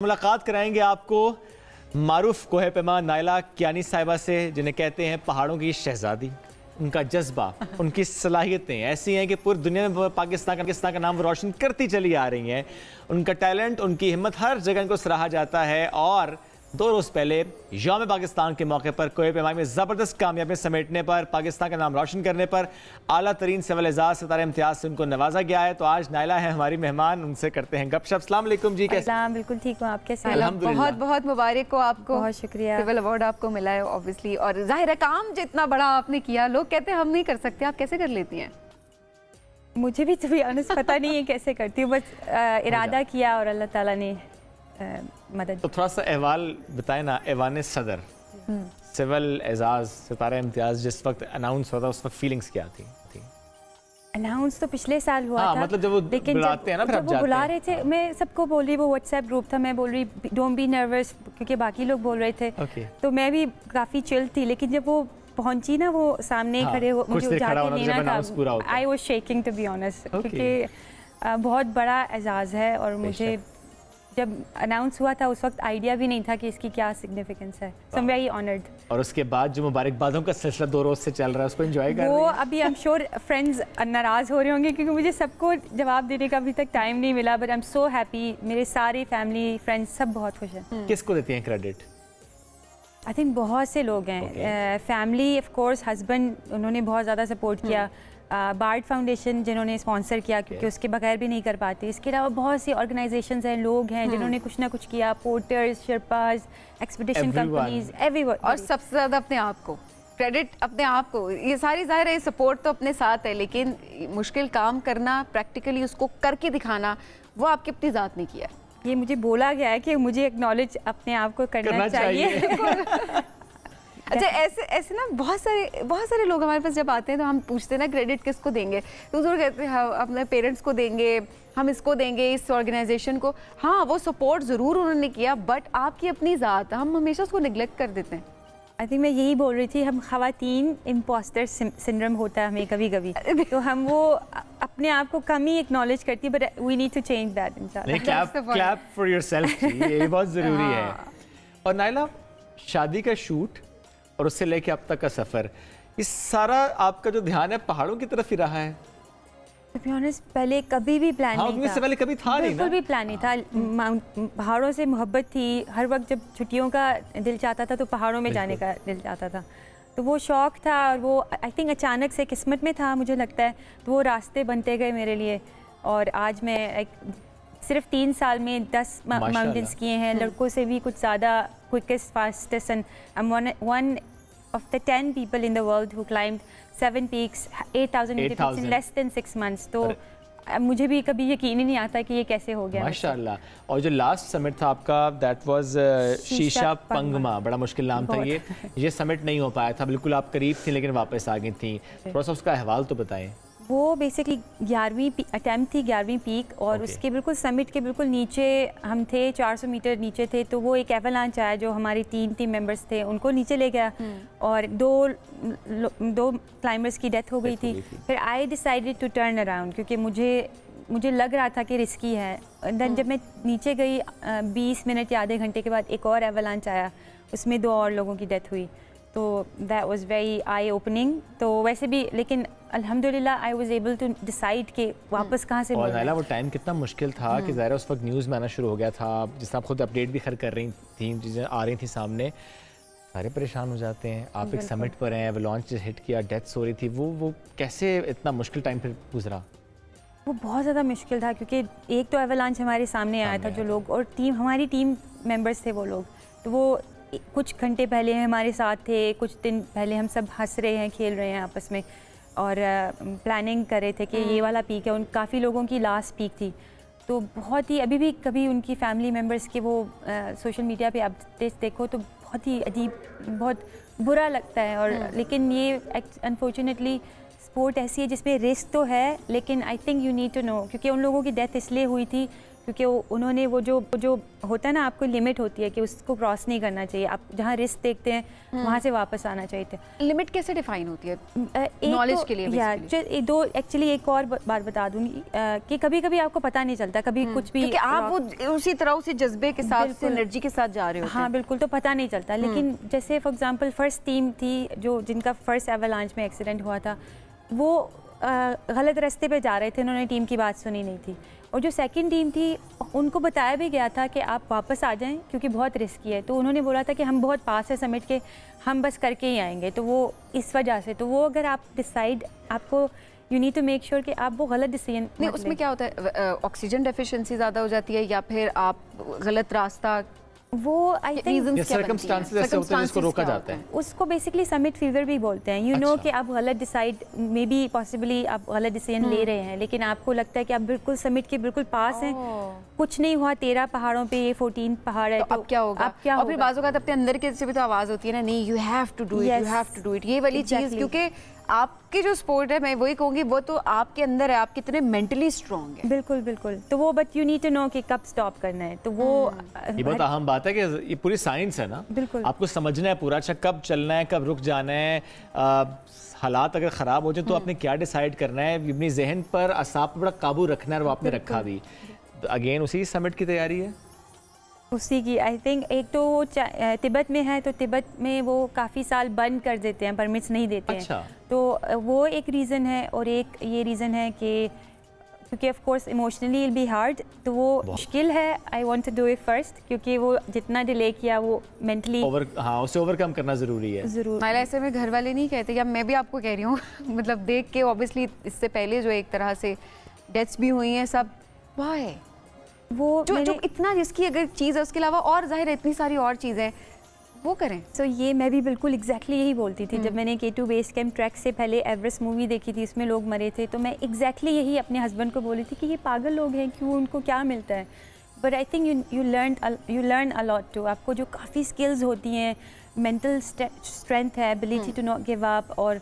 मुलाकात कराएंगे आपको मारूफ कोहे पैमा नायला कियानी साहिबा से, जिन्हें कहते हैं पहाड़ों की शहजादी। उनका जज्बा, उनकी सलाहियतें ऐसी हैं कि पूरी दुनिया में पाकिस्तान का नाम रोशन करती चली आ रही हैं। उनका टैलेंट, उनकी हिम्मत हर जगह इनको सराहा जाता है। और 2 रोज़ पहले यौम पाकिस्तान के मौके पर कोहे पैमा में ज़बरदस्त कामयाबी समेटने पर, पाकिस्तान का नाम रोशन करने पर आला तरीन सिविल एजाज सितारा इम्तियाज से उनको नवाजा गया है। तो आज नायला है हमारी मेहमान, उनसे करते हैं गपशप। अस्सलाम वालेकुम जी, कैसे? बिल्कुल ठीक हूँ, आप कैसे? बहुत बहुत मुबारक हो आपको, बहुत शुक्रिया। सिविल अवार्ड आपको मिला है ऑब्वियसली, और जाहिर है काम जितना बड़ा आपने किया, लोग कहते हैं हम नहीं कर सकते, आप कैसे कर लेती हैं? मुझे भी तो पता नहीं है कैसे करती हूँ, बस इरादा किया और अल्लाह ताला ने मदद। तो थोड़ा सा अहवाल बताए ना, ऐवान सदर सिविल एजाज सितारा इम्तियाज जिस वक्त अनाउंस हुआ था, उस वक्त फीलिंग्स क्या थी? अनाउंस तो पिछले साल हुआ था, मतलब जब वो बुलाते हैं ना, जब वो बुला रहे थे, मैं सबको बोल रही, वो व्हाट्सएप ग्रुप था, मैं बोल रही डोंट बी नर्वस, क्योंकि बाकी लोग बोल रहे थे। तो मैं भी काफ़ी चिल थी, लेकिन जब वो पहुंची ना, वो सामने खड़े हो, मुझे उठा के लेना था, I was shaking to be honest, क्योंकि बहुत बड़ा एजाज़ है। और मुझे जब अनाउंस हुआ था उस वक्त आइडिया भी नहीं था कि इसकी क्या सिग्निफिकेंस है। सो आई एम वेरी ऑनर्ड। और उसके बाद जो मुबारकबादों का सिलसिला 2 रोज से चल रहा है, उसको एंजॉय कर रही हैं? वो अभी आई एम श्योर फ्रेंड्स नाराज़ हो रहे होंगे, क्योंकि मुझे सबको जवाब देने का अभी तक टाइम नहीं मिला, but I am so happy. मेरे सारे फैमिली फ्रेंड्स सब बहुत खुश हैं। किसको देती हैं क्रेडिट? आई थिंक बहुत से लोग हैं। फैमिली ऑफ कोर्स, हस्बैंड, उन्होंने बहुत ज़्यादा सपोर्ट किया। बार्ड फाउंडेशन जिन्होंने स्पॉन्सर किया, क्योंकि उसके बगैर भी नहीं कर पाते। इसके अलावा बहुत सी ऑर्गेनाइजेशंस हैं, लोग हैं जिन्होंने कुछ ना कुछ किया, पोर्टर्स, शेरपाज, एक्सपीडिशन कंपनीज, एवरीवन। और सबसे ज़्यादा अपने आप को क्रेडिट, अपने आप को। ये सारी ज़ाहिर है सपोर्ट तो अपने साथ है, लेकिन मुश्किल काम करना, प्रैक्टिकली उसको करके दिखाना, वो आपकी अपनी ज़ात ने किया। ये मुझे बोला गया है कि मुझे एक्नॉलेज अपने आप को करना चाहिए। अच्छा, ऐसे ना बहुत सारे लोग हमारे पास जब आते हैं तो हम पूछते हैं ना क्रेडिट किसको देंगे, तो जरूर कहते हैं हम अपने पेरेंट्स को देंगे, हम इसको देंगे, इस ऑर्गेनाइजेशन को। हाँ, वो सपोर्ट ज़रूर उन्होंने किया, बट आपकी अपनी ज़ात, हम हमेशा उसको निगलेक्ट कर देते हैं। आई थिंक मैं यही बोल रही थी, हम खवातीन इम्पोस्टर सिंड्रोम होता है हमें कभी कभी, तो हम वो अपने आप को कम ही एक्नॉलेज करती, but we need to change that इंशाल्लाह। क्लैप फॉर योरसेल्फ, ये बहुत ज़रूरी है। और नायला, शादी का शूट और उससे लेके अब तक का सफ़र, इस सारा आपका जो ध्यान है पहाड़ों की तरफ ही रहा है? To be honest, पहले कभी भी प्लान नहीं था। इससे पहले कभी था नहीं ना? बिल्कुल भी प्लान नहीं था। पहाड़ों से मोहब्बत थी, हर वक्त जब छुट्टियों का दिल चाहता था तो पहाड़ों में जाने का दिल चाहता था, तो वो शौक़ था। और वो आई थिंक अचानक से किस्मत में था, मुझे लगता है, तो वो रास्ते बनते गए मेरे लिए। और आज मैं सिर्फ 3 साल में 10 माउंटेन्स किए हैं, लड़कों से भी कुछ ज़्यादा, quickest, fastest, and I am one of the 10 people in the world who climbed 7 peaks, 8,000 peaks in less than 6 months. तो मुझे भी कभी यकीन ही नहीं आता कि ये कैसे हो गया। माशाल्लाह। और जो लास्ट समिट था आपका, दैट वाज शीशा पंगमा, बड़ा मुश्किल नाम था ये समिट नहीं हो पाया था, बिल्कुल आप करीब थी लेकिन वापस आ गई थी। थोड़ा सा उसका अहवाल तो बताएं। वो बेसिकली 11वीं अटैम्प्ट थी, 11वीं पीक, और उसके बिल्कुल समिट के बिल्कुल नीचे हम थे, 400 मीटर नीचे थे। तो वो एक एवलांच आया जो हमारे 3 टीम मेंबर्स थे, उनको नीचे ले गया, और दो क्लाइंबर्स की डेथ हो गई थी। फिर I decided to turn around, क्योंकि मुझे लग रहा था कि रिस्की है। देन जब मैं नीचे गई, 20 मिनट या आधे घंटे के बाद एक और एवलांच आया, उसमें 2 और लोगों की डेथ हुई। तो that was very eye opening. तो वैसे भी, लेकिन अल्हम्दुलिल्लाह I was able to decide कि वापस कहाँ से और नायला, वो टाइम कितना मुश्किल था कि ज़ाहिर उस वक्त न्यूज़ में आना शुरू हो गया था, जिस आप खुद अपडेट भी कर रही थी, चीज़ें आ रही थी सामने, सारे परेशान हो जाते हैं। आप एक समिट पर हैं, वो लॉन्च हिट किया, डेथ्स हो रही थी, वो कैसे इतना मुश्किल टाइम फिर गुजरा? वो बहुत ज़्यादा मुश्किल था, क्योंकि एक तो एवलांच हमारे सामने आया था, जो लोग, और हमारी टीम मेंबर्स थे वो लोग, तो वो कुछ घंटे पहले हमारे साथ थे, कुछ दिन पहले हम सब हंस रहे हैं, खेल रहे हैं आपस में, और प्लानिंग कर रहे थे कि ये वाला पीक है। उन काफ़ी लोगों की लास्ट पीक थी, तो बहुत ही, अभी भी कभी उनकी फैमिली मेम्बर्स के वो सोशल मीडिया पे अपडेट्स देखो तो बहुत ही अजीब, बहुत बुरा लगता है। और लेकिन ये अनफॉर्चुनेटली स्पोर्ट ऐसी है जिसमें रिस्क तो है, लेकिन I think you need to know, क्योंकि उन लोगों की डेथ इसलिए हुई थी क्योंकि उन्होंने वो जो होता है ना, आपको लिमिट होती है कि उसको क्रॉस नहीं करना चाहिए, आप जहाँ रिस्क देखते हैं वहाँ से वापस आना चाहिए था। लिमिट कैसे डिफाइन होती है नॉलेज के लिए? दो एक्चुअली एक और बात बता दूंगी कि कभी कभी आपको पता नहीं चलता, कभी कुछ भी, क्योंकि आप वो उसी तरह उसी जज्बे के साथ, उसी एनर्जी के साथ जा रहे हो। हाँ बिल्कुल, तो पता नहीं चलता। लेकिन जैसे फॉर एग्जांपल फर्स्ट टीम थी जो जिनका फर्स्ट एवलांच में एक्सीडेंट हुआ था, वो गलत रास्ते पे जा रहे थे, उन्होंने टीम की बात सुनी नहीं थी। और जो सेकंड टीम थी उनको बताया भी गया था कि आप वापस आ जाएं क्योंकि बहुत रिस्की है, तो उन्होंने बोला था कि हम बहुत पास है समिट के, हम बस करके ही आएंगे। तो वो इस वजह से, तो वो अगर आप डिसाइड, आपको you need to make sure कि आप वो गलत डिसीजन नहीं। उसमें क्या होता है, ऑक्सीजन डेफिशिएंसी ज़्यादा हो जाती है या फिर आप गलत रास्ता, वो आई थिंक सर्कमस्टांसेस ऐसे होते हैं जिसको रोका जाता है, उसको बेसिकली समिट फीवर भी बोलते हैं। यू नो कि आप गलत डिसाइड, मे बी पॉसिबली आप गलत डिसीजन ले रहे हैं, लेकिन आपको लगता है कि आप बिल्कुल समिट के बिल्कुल पास हैं, कुछ नहीं हुआ, 13 पहाड़ों पे ये 14 पहाड़ है, तो अब क्या होगा? और फिर बाज़ औक़ात अपने अंदर के से भी तो आवाज़ होती है ना, नहीं you have to do it, you have to do it, ये वाली चीज़। क्योंकि आपकी जो स्पोर्ट है, मैं वही कहूँगी, वो तो आपके अंदर है, आप कितने मेंटली स्ट्रॉन्ग है। बिल्कुल बिल्कुल। तो वो but you need to know कि कब स्टॉप करना है, तो वो ये बहुत अहम बात है कि ये पूरी साइंस है ना, बिल्कुल आपको समझना है पूरा, अच्छा कब चलना है, कब रुक जाना है, हालात अगर ख़राब हो जाए तो आपने क्या डिसाइड करना है, अपनी जहन पर, असाब पर बड़ा काबू रखना है, और वो आपने रखा भी। अगेन उसी समिट की तैयारी है, उसी की आई थिंक। एक तो वो तिब्बत में है, तो तिब्बत में वो काफ़ी साल बंद कर देते हैं, परमिट्स नहीं देते हैं। अच्छा। तो वो एक रीज़न है, और एक ये रीज़न है कि क्योंकि of course emotionally will be hard, तो वो मुश्किल है। I want to do it first, क्योंकि वो जितना डिले किया वो मेंटली उसे ओवरकम करना ज़रूरी है। ज़रूर। माइला, ऐसे में घर वाले नहीं कहते, या मैं भी आपको कह रही हूँ मतलब देख के ऑब्वियसली इससे पहले जो एक तरह से डेथ्स भी हुई हैं सब, वाह वो जो इतना रिस्की अगर चीज़ है, उसके अलावा और जाहिर है इतनी सारी और चीज़ें वो करें। सो ये मैं भी बिल्कुल एग्जैक्टली यही बोलती थी। जब मैंने K2 बेस कैंप ट्रैक से पहले एवरेस्ट मूवी देखी थी, उसमें लोग मरे थे, तो मैं एग्जैक्टली यही अपने हस्बैंड को बोली थी कि ये पागल लोग हैं, क्यों, उनको क्या मिलता है। But I think you learn a lot too. आपको जो काफ़ी स्किल्स होती हैं, मेंटल स्ट्रेंथ है, ability to not give up, और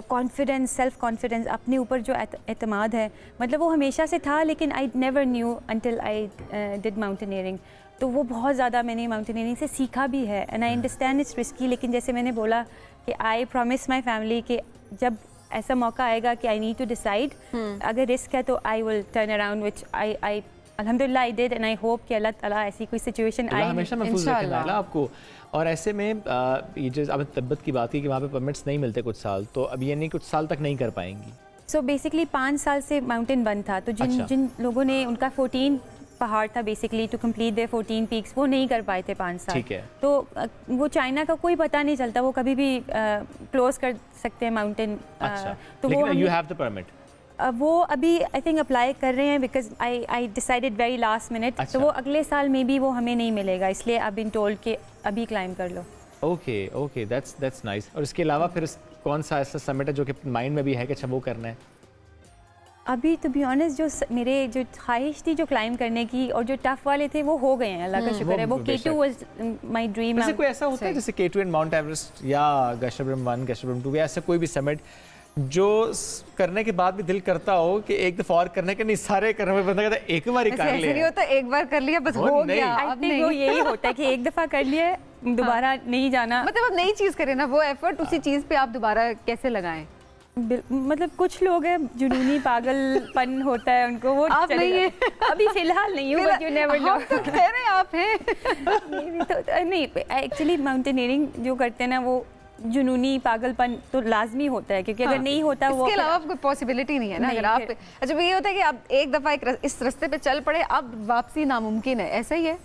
कॉन्फिडेंस, सेल्फ कॉन्फिडेंस, अपने ऊपर जो एतमाद है, मतलब वो हमेशा से था, लेकिन I never knew until I did mountaineering. तो वो बहुत ज़्यादा मैंने माउंटेनियरिंग से सीखा भी है। And I understand it's risky, लेकिन जैसे मैंने बोला कि आई प्रॉमिस माई फैमिली कि जब ऐसा मौका आएगा कि आई नीड टू डिसाइड, अगर रिस्क है तो आई विल टर्न अराउंड, विच आई अल्हम्दुलिल्लाह I did, and I hope कि अल्लाह ताला ऐसी कोई सिचुएशन आए हमेशा महफूज रखेगा आपको। और ऐसे में ये जो अब तिब्बत की बात की कि वहाँ पे परमिट्स नहीं मिलते कुछ साल, तो अब ये नहीं कुछ साल तक नहीं कर पाएंगी। सो बेसिकली 5 साल से माउंटेन बंद था, तो जिन लोगों ने, उनका 14 पहाड़ था basically to complete their 14 peaks, वो नहीं कर पाए थे 5 साल। ठीक है। तो वो चाइना का कोई पता नहीं चलता, वो कभी भी क्लोज कर सकते हैं माउंटेन। अच्छा। तो लेकिन वो यू हैव द परमिट, वो अभी आई थिंक अप्लाई कर रहे हैं, because I decided very last minute. तो वो अगले साल में भी वो हमें नहीं मिलेगा, इसलिए आई बीन टोल्ड कि अभी क्लाइम कर लो। Okay, that's nice. और इसके अलावा फिर कौन सा ऐसा समिट है जो कि माइंड में भी है कि अच्छा वो करना है? अभी टू बी ऑनेस्ट जो मेरे जो ख्वाहिश थी जो क्लाइम करने की, और जो टफ वाले थे वो हो गए हैं, अल्लाह का शुक्र है। वो K2 वाज माय ड्रीम। वैसे कोई ऐसा होता है जैसे K2 एंड माउंट एवरेस्ट या गशबरम 1, गशबरम 2, या ऐसा कोई भी समिट जो करने के बाद भी दिल करता हो कि एक दफा और करने के, नहीं सारे करने में बंदा कहता है एक बार ही कर लिया, नहीं होता एक बार कर लिया बस हो गया। आई थिंक वो यही होता है कि एक दफा कर लिया, दोबारा नहीं जाना। मतलब आप नई चीज करें ना, वो एफर्ट उसी चीज पे आप दोबारा कैसे लगाएं। मतलब कुछ लोग हैं जुनूनी पागलपन होता है उनको, वो आप नहीं है अभी फिलहाल नहीं हूँ, बट यू नेवर नो। तो कह रहे हैं आप हैं नहीं, एक्चुअली माउंटेनियरिंग जो करते हैं ना, वो जुनूनी पागलपन तो लाजमी होता है, क्योंकि अगर नहीं होता वो, इसके अलावा कोई पॉसिबिलिटी नहीं है ना। अगर आप अच्छा, ये होता है कि आप एक दफा इस रास्ते पे चल पड़े, अब वापसी नामुमकिन है, ऐसा ही है।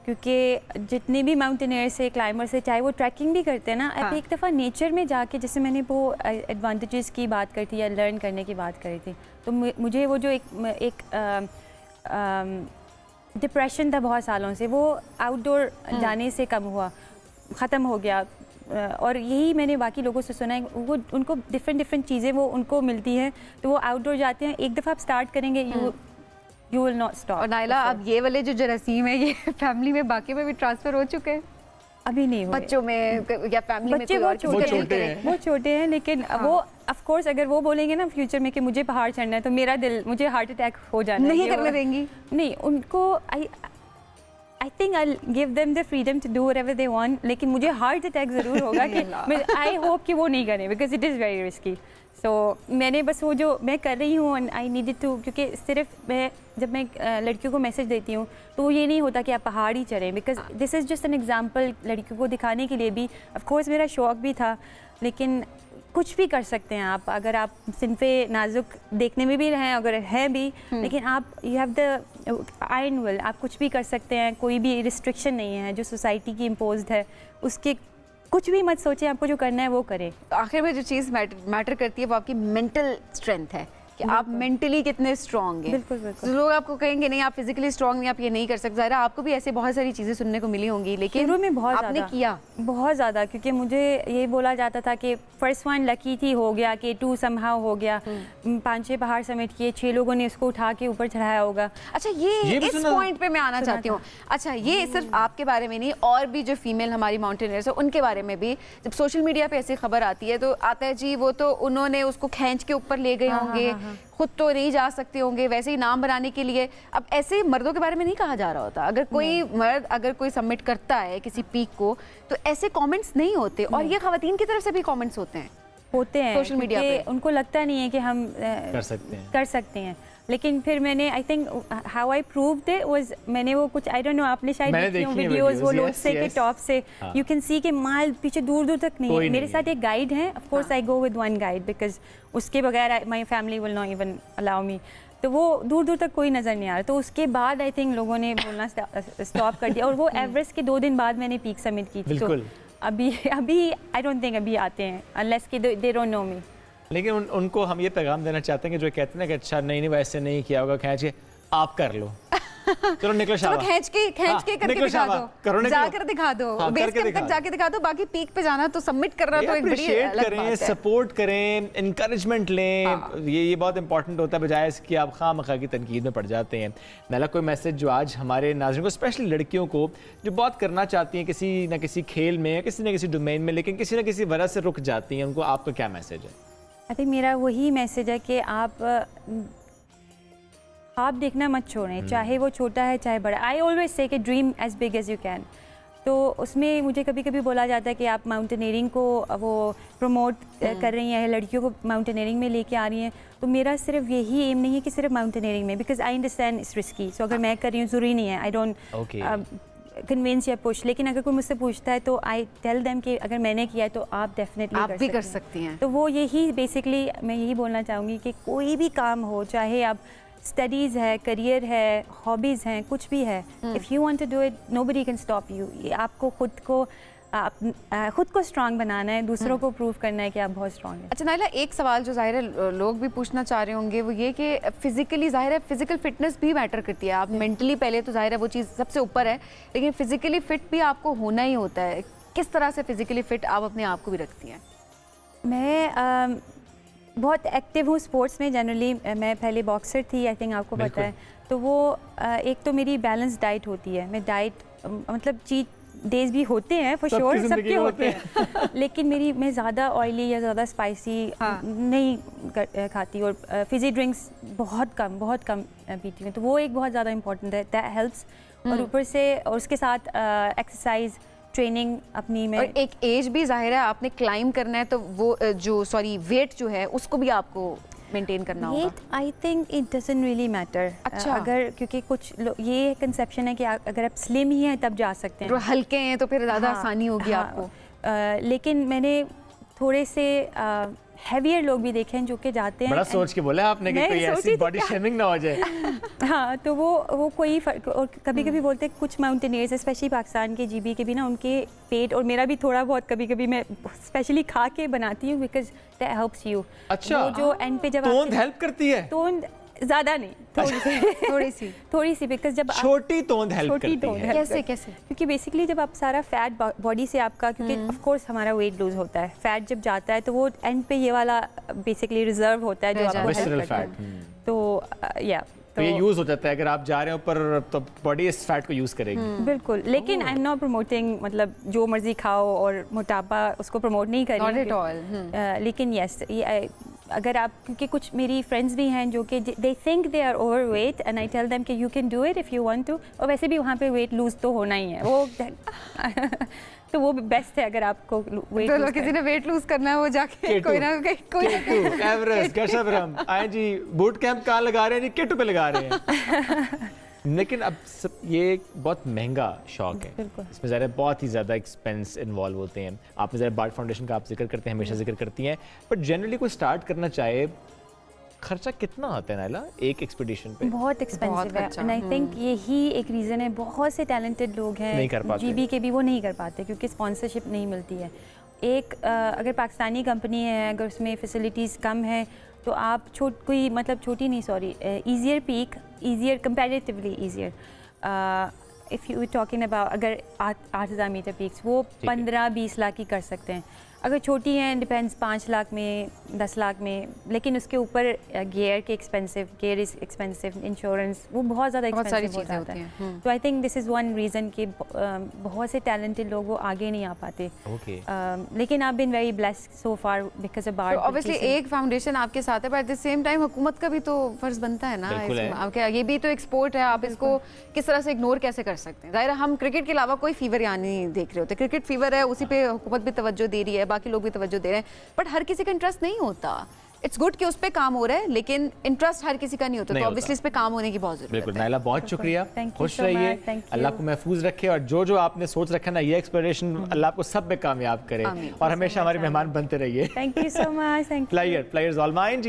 क्योंकि जितने भी माउंटेनियर्स से, क्लाइंबर्स से, चाहे वो ट्रैकिंग भी करते हैं ना, आप एक दफ़ा नेचर में जाके, जैसे मैंने वो एडवांटेजेस की बात करी थी या लर्न करने की बात करी थी, तो मुझे वो जो एक डिप्रेशन था बहुत सालों से, वो आउटडोर जाने से कम हुआ, ख़त्म हो गया। और यही मैंने बाकी लोगों से सुना है, वो उनको डिफरेंट चीज़ें वो उनको मिलती हैं, तो वो आउटडोर जाते हैं। एक दफ़ा आप स्टार्ट करेंगे, यू विल नॉट स्टॉप। और नाइला, अब ये वाले जो जरासीम है ये फैमिली में बाकी में भी ट्रांसफ़र हो चुके हैं? अभी नहीं हुए। बच्चों में या फैमिली में कोई और किसी वो का छोटे दिल हैं। करे? वो छोटे हैं, लेकिन वो ऑफ कोर्स अगर वो बोलेंगे ना फ्यूचर में कि मुझे पहाड़ चढ़ना है, तो मेरा दिल, मुझे हार्ट अटैक हो जाना है। नहीं ये करने देंगी? नहीं, उनको I think I give them the freedom to do whatever they want, लेकिन मुझे हार्ट अटैक ज़रूर होगा कि आई होप कि वो नहीं करें, because it is very risky. So मैंने बस वो जो मैं कर रही हूँ एंड आई नीडेड टू, क्योंकि सिर्फ मैं जब मैं लड़कियों को मैसेज देती हूँ तो वो ये नहीं होता कि आप पहाड़ ही चढ़ें, because this is just an example लड़कियों को दिखाने के लिए भी। ऑफ कोर्स मेरा शौक भी था, लेकिन कुछ भी कर सकते हैं आप, अगर आप सिनफे नाजुक देखने में भी रहें, अगर हैं भी, लेकिन आप you have the iron will, आप कुछ भी कर सकते हैं, कोई भी रिस्ट्रिक्शन नहीं है जो सोसाइटी की इम्पोज्ड है, उसके कुछ भी मत सोचें, आपको जो करना है वो करें। आखिर में जो चीज़ मैटर करती है वो आपकी मेंटल स्ट्रेंथ है कि आप मेंटली कितने स्ट्रांग हैं। बिल्कुल बिल्कुल। तो लोग आपको कहेंगे नहीं आप फिजिकली स्ट्रांग नहीं, आप ये नहीं कर सकते। ज़ाहिर है आपको भी ऐसे बहुत सारी चीज़ें सुनने को मिली होंगी, लेकिन शुरू में बहुत आपने किया बहुत ज़्यादा, क्योंकि मुझे ये बोला जाता था कि फर्स्ट वन लकी थी, हो गया, कि 2 समहाउ हो गया, 5-6 पहाड़ समेट किए, 6 लोगों ने उसको उठा के ऊपर चढ़ाया होगा। अच्छा, ये इस पॉइंट पे मैं आना चाहती हूँ। अच्छा, ये सिर्फ आपके बारे में नहीं, और भी जो फीमेल हमारी माउंटेनियर्स है उनके बारे में भी जब सोशल मीडिया पे ऐसी खबर आती है तो आता है जी वो तो उन्होंने उसको खींच के ऊपर ले गए होंगे, खुद तो नहीं जा सकते होंगे, वैसे ही नाम बनाने के लिए। अब ऐसे मर्दों के बारे में नहीं कहा जा रहा होता। अगर कोई मर्द अगर कोई सबमिट करता है किसी पीक को तो ऐसे कमेंट्स नहीं होते, और ये खवातीन की तरफ से भी कमेंट्स होते हैं सोशल मीडिया पे। उनको लगता नहीं है कि हम कर सकते हैं। लेकिन फिर मैंने I think how I proved it was, मैंने वो कुछ आई डोंट नो, आपने शायद देखी हो वीडियोस, वो लोटसे के टॉप से यू कैन सी के माइल पीछे दूर दूर तक नहीं है। मेरे साथ एक गाइड है, of course I go with one guide because उसके बगैर my family will not even allow me, तो वो दूर दूर तक कोई नज़र नहीं आ रहा। तो उसके बाद आई थिंक लोगों ने बोलना स्टॉप कर दिया, और वो एवरेस्ट के 2 दिन बाद मैंने पीक सबमिट की थी। तो अभी आई डोंट थिंक अभी आते हैं अनलेस कि दे डोंट नो मी। लेकिन उनको हम ये पैगाम देना चाहते हैं कि जो कहते हैं ना कि अच्छा नहीं वैसे नहीं किया होगा, खींच के आप कर लो, चलो निकलो शाबाश, खींच के करके दिखा दो, जाकर दिखा दो, बेस कैंप तक जाके दिखा दो। बाकी पीक पे जाना तो सबमिट करना तो एक बड़ी अलग बात है। सपोर्ट करें, एनकरेजमेंट लें, ये बहुत इंपॉर्टेंट होता है, बजाय इसकी आप खामखा की तनकीद में पड़ जाते हैं। नायला, कोई मैसेज जो आज हमारे नाज़रीन को, स्पेशली लड़कियों को जो बहुत करना चाहती हैं किसी न किसी खेल में, किसी न किसी डोमेन में, लेकिन किसी न किसी वजह से रुक जाती हैं, उनको आपका क्या मैसेज है? आई थिंक मेरा वही मैसेज है कि आप देखना मत छोड़ें, चाहे वो छोटा है चाहे बड़ा। आई ऑलवेज से कि dream as big as you can. तो उसमें मुझे कभी कभी बोला जाता है कि आप माउंटेनियरिंग को वो प्रमोट कर रही हैं, लड़कियों को माउंटेनियरिंग में लेके आ रही हैं। तो मेरा सिर्फ यही एम नहीं है कि सिर्फ माउंटेनियरिंग में, because I understand it's risky. So अगर मैं कर रही हूँ ज़रूरी नहीं है, आई डोंट कन्विंस या पुश, लेकिन अगर कोई मुझसे पूछता है तो आई टेल देम कि अगर मैंने किया है तो आप डेफिनेटली आप भी कर सकती हैं। तो वो यही बेसिकली मैं यही बोलना चाहूँगी कि कोई भी काम हो, चाहे आप स्टडीज़ है, करियर है, हॉबीज़ हैं, कुछ भी है, if you want to do it nobody can stop you. आपको खुद को स्ट्रांग बनाना है, दूसरों को प्रूव करना है कि आप बहुत स्ट्रांग हैं। अच्छा नायला, एक सवाल जो ज़ाहिर है लोग भी पूछना चाह रहे होंगे वो ये कि फिजिकली ज़ाहिर है फिजिकल फिटनेस भी मैटर करती है। आप मेंटली पहले तो ज़ाहिर है वो चीज़ सबसे ऊपर है, लेकिन फिजिकली फिट भी आपको होना ही होता है। किस तरह से फिजिकली फिट आप अपने आप को भी रखती हैं? मैं बहुत एक्टिव हूँ स्पोर्ट्स में जनरली। मैं पहले बॉक्सर थी, आई थिंक आपको पता है। तो वो एक तो मेरी बैलेंस डाइट होती है। मैं डाइट मतलब चीट डेज भी होते हैं फॉर श्योर, सबके होते हैं लेकिन मैं ज़्यादा ऑयली या ज़्यादा स्पाइसी नहीं खाती, और फिजी ड्रिंक्स बहुत कम पीती हूँ। तो वो एक बहुत ज़्यादा इंपॉर्टेंट है, दैट हेल्प्स। और ऊपर से और उसके साथ एक्सरसाइज ट्रेनिंग अपनी में। और एक एज भी जाहिर है आपने क्लाइम करना है, तो वो वेट जो है उसको भी आपको मेंटेन करना होगा। I think it doesn't really matter. अच्छा। अगर क्योंकि कुछ ये कंसेप्शन है कि अगर आप स्लिम ही हैं तब जा सकते हैं, तो हल्के हैं तो फिर ज़्यादा आसानी होगी आपको। लेकिन मैंने थोड़े से हैवियर लोग भी देखे हैं जो कि जाते हैं। बड़ा सोच के बोला आपने कि कोई ऐसी बॉडी शेमिंग ना हो जाए। हाँ, तो वो कोई फर्क। और कभी कभी बोलते हैं कुछ माउंटेनियर्स स्पेशली पाकिस्तान के जीबी के भी ना, उनके पेट और मेरा भी थोड़ा बहुत कभी कभी मैं स्पेशली खा के बनाती हूँ बिकॉज दैट हेल्प्स यू। अच्छा, वो जो एंड पे जब तोंद हेल्प करती है? तोंद ज़्यादा नहीं, थोड़ी सी बिकॉज जब छोटी तोंद हेल्प करती है। कैसे? क्योंकि बेसिकली जब आप सारा फैट बॉडी से आपका, क्योंकि ऑफ कोर्स हमारा वेट लूज होता है, फैट जब जाता है तो वो एंड पे ये वाला बेसिकली रिजर्व होता है जो आपको हेल्प करता है। तो या तो ये यूज हो जाता है अगर आप जा रहे हो पर तो बॉडी इस फैट को यूज करेगी। बिल्कुल, लेकिन आई एम नॉट प्रमोटिंग मतलब जो मर्जी खाओ और मोटापा उसको प्रमोट नहीं कर रही। Not at all. लेकिन यस अगर आप, क्योंकि कुछ मेरी फ्रेंड्स भी हैं जो कि they think they are overweight and I tell them कि you can do it if you want to, और वैसे भी वहाँ पे वेट लूज तो होना ही है वो तो वो बेस्ट है अगर आपको वेट तो किसी ने वेट लूज करना है वो जाके कोई ना कोई एवरेस्ट गशबरम आए जी बूट कैंप कहाँ लगा रहे हैं जी, किट पे लगा रहे हैं। लेकिन अब ये बहुत महंगा शौक है, इसमें ज़रा बहुत ही ज़्यादा एक्सपेंस इन्वॉल्व होते हैं। आपने ज़रा बार्ट फाउंडेशन का आप जिक्र करते हैं, हमेशा जिक्र करती हैं, बट जनरली कोई स्टार्ट करना चाहे खर्चा कितना आता है नाइला एक एक्सपीडिशन पे? बहुत एक्सपेंसिव है एंड आई थिंक यही एक रीज़न है। बहुत से टैलेंटेड लोग हैं नहीं कर पाते, जीबी के भी वो नहीं कर पाते क्योंकि स्पॉन्सरशिप नहीं मिलती है। एक अगर पाकिस्तानी कंपनी है, अगर उसमें फैसिलिटीज़ कम है तो आप कोई मतलब छोटी नहीं sorry easier peak, easier comparatively easier if you talking about अगर 8,000 मीटर पीक्स वो 15-20 लाख की कर सकते हैं। अगर छोटी हैं डिपेंड्स 5 लाख में 10 लाख में, लेकिन उसके ऊपर गियर के expensive, gear is expensive, insurance वो बहुत ज़्यादा एक्सपेंसिव हो जाता है। तो I think this is one reason कि बहुत से टैलेंटेड लोग वो आगे नहीं आ पाते। लेकिन आप been very blessed so far because of art. Obviously एक फाउंडेशन आपके साथ है, but at the same time हुकूमत का भी तो फर्ज बनता है ना, ये भी तो एक स्पोर्ट है, आप इसको किस तरह से इग्नोर कैसे कर सकते हैं। ज़ाहिर हम क्रिकेट के अलावा कोई फीवर यहाँ नहीं देख रहे होते, क्रिकेट फीवर है उसी पे हुकूमत भी तवज्जो दे रही है, बाकी लोग भी तवज्जो दे रहे हैं, बट हर किसी का इंटरेस्ट नहीं होता। इट्स गुड कि उस पे काम हो रहा है, लेकिन इंटरेस्ट हर किसी का नहीं होता, तो ऑब्वियसली इस पे काम होने की बहुत जरूरत है। बिल्कुल नाइला, बहुत शुक्रिया, खुश रहिए, अल्लाह को महफूज रखे और जो जो आपने सोच रखा ना ये एक्सप्लोरेशन अल्लाह आपको सब में कामयाब करे और हमेशा हमारे मेहमान बनते रहिए। Thank you so much. Players all mind.